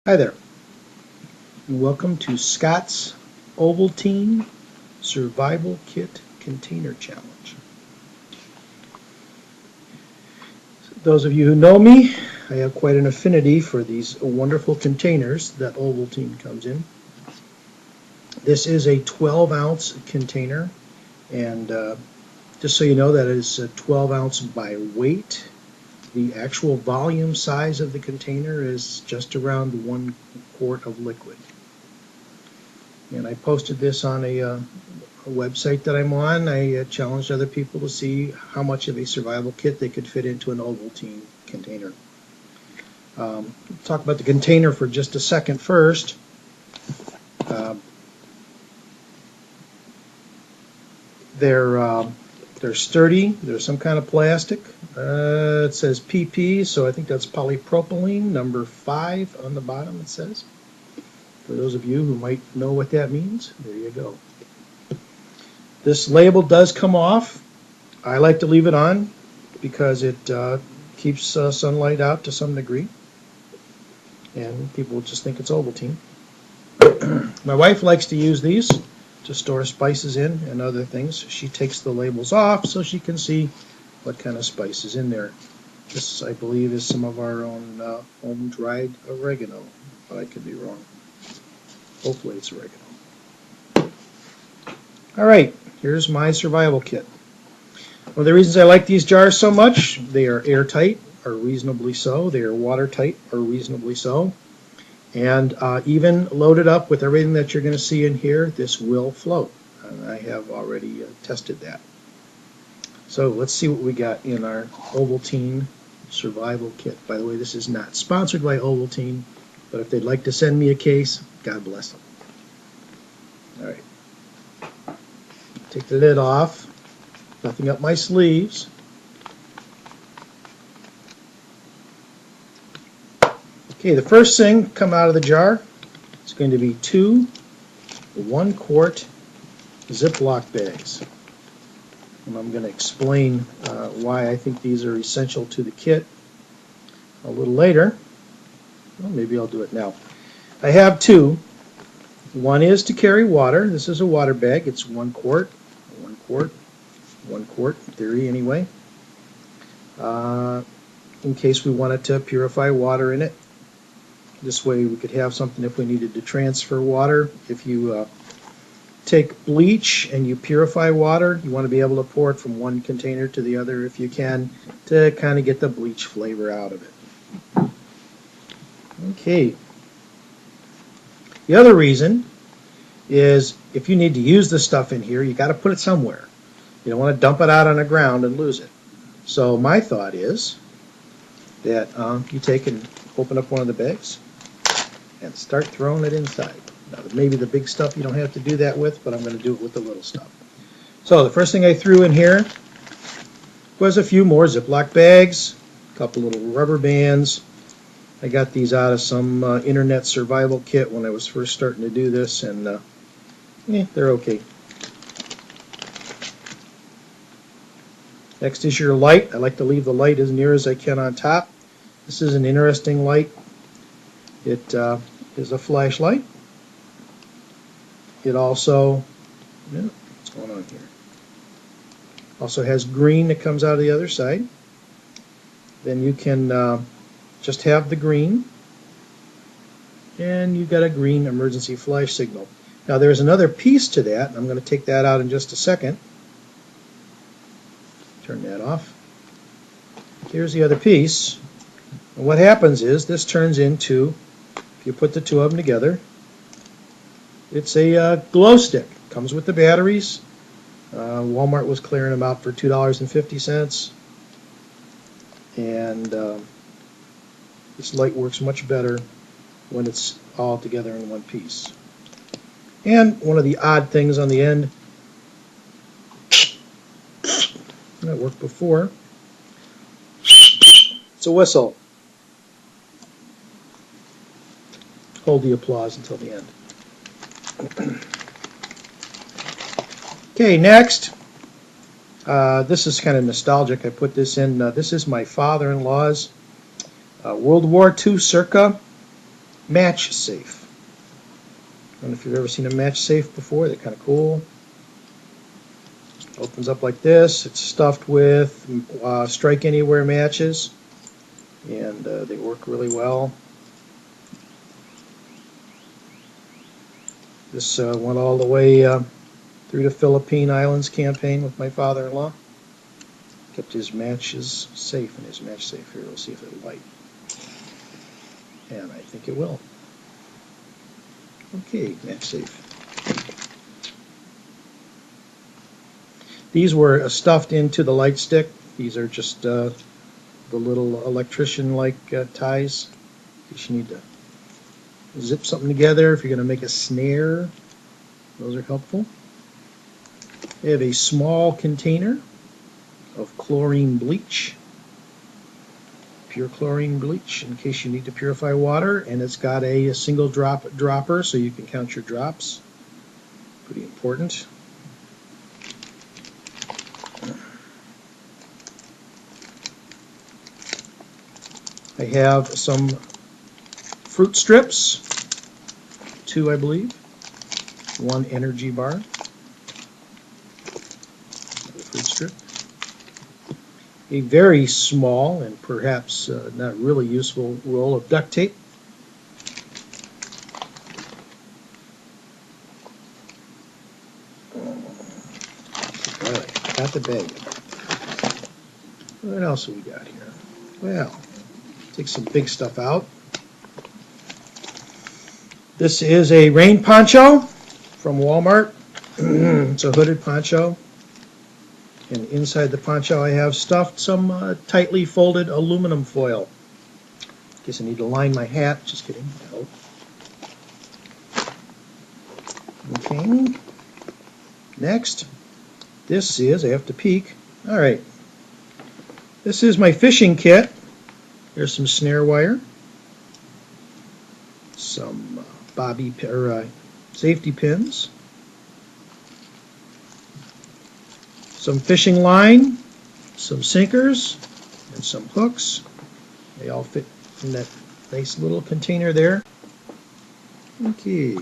Hi there, and welcome to Scott's Ovaltine Survival Kit Container Challenge. Those of you who know me, I have quite an affinity for these wonderful containers that Ovaltine comes in. This is a 12-ounce container, and just so you know, that is 12 ounce by weight. The actual volume size of the container is just around 1 quart of liquid. And I posted this on a website that I'm on. I challenged other people to see how much of a survival kit they could fit into an Ovaltine container. Talk about the container for just a second first. They're sturdy. They're some kind of plastic. It says PP, so I think that's polypropylene, number 5 on the bottom it says. For those of you who might know what that means, there you go. This label does come off. I like to leave it on because it keeps sunlight out to some degree, and people just think it's Ovaltine. My wife likes to use these to store spices in and other things. She takes the labels off so she can see what kind of spice is in there. This, I believe, is some of our own home-dried oregano, but I could be wrong. Hopefully it's oregano. All right, here's my survival kit. One of the reasons I like these jars so much, they are airtight, or reasonably so. They are watertight, or reasonably so. And even loaded up with everything that you're going to see in here, this will float. And I have already tested that. So let's see what we got in our Ovaltine survival kit. By the way, this is not sponsored by Ovaltine, but if they'd like to send me a case, God bless them. All right. Take the lid off. Nothing up my sleeves. Okay, the first thing come out of the jar is going to be 2 1-quart Ziploc bags. And I'm going to explain why I think these are essential to the kit a little later. Well, maybe I'll do it now. I have 2. One is to carry water. This is a water bag. It's 1 quart, 1 quart, 1 quart, in theory anyway. In case we wanted to purify water in it. This way we could have something if we needed to transfer water. If you take bleach and you purify water, you want to be able to pour it from one container to the other if you can, to kind of get the bleach flavor out of it. Okay. The other reason is if you need to use the stuff in here, you got to put it somewhere. You don't want to dump it out on the ground and lose it. So my thought is that you take and open up one of the bags and start throwing it inside. Now, maybe the big stuff you don't have to do that with, but I'm going to do it with the little stuff. So the first thing I threw in here was a few more Ziploc bags, a couple little rubber bands. I got these out of some internet survival kit when I was first starting to do this, and they're okay. Next is your light. I like to leave the light as near as I can on top. This is an interesting light. It is a flashlight. It also, what's going on here? Also has green that comes out of the other side. Then you can just have the green, and you've got a green emergency flash signal. Now there's another piece to that. I'm going to take that out in just a second. Turn that off. Here's the other piece. And what happens is this turns into, if you put the two of them together, it's a glow stick. Comes with the batteries. Walmart was clearing them out for $2.50. And this light works much better when it's all together in one piece. And one of the odd things on the end, that worked before, it's a whistle. Hold the applause until the end. Okay, next. This is kind of nostalgic. I put this in. This is my father-in-law's World War II circa match safe. I don't know if you've ever seen a match safe before. They're kind of cool. Opens up like this. It's stuffed with strike anywhere matches, and they work really well. This went all the way through the Philippine Islands campaign with my father-in-law. Kept his matches safe in his match safe. Here, we'll see if it'll light. And I think it will. Okay, match safe. These were stuffed into the light stick. These are just the little electrician-like ties. In case you need to zip something together, if you're going to make a snare, those are helpful. They have a small container of chlorine bleach, pure chlorine bleach, in case you need to purify water, and it's got a single dropper so you can count your drops. Pretty important. I have some fruit strips, 2 I believe, 1 energy bar, another fruit strip, a very small and perhaps not really useful roll of duct tape, alright, got the bag. What else have we got here? Well, take some big stuff out. This is a rain poncho from Walmart. It's a hooded poncho. And inside the poncho I have stuffed some tightly folded aluminum foil. Guess I need to line my hat. Just kidding. No. Okay. Next. This is, I have to peek. Alright. This is my fishing kit. There's some snare wire. Some safety pins, some fishing line, some sinkers, and some hooks. They all fit in that nice little container there. Okay.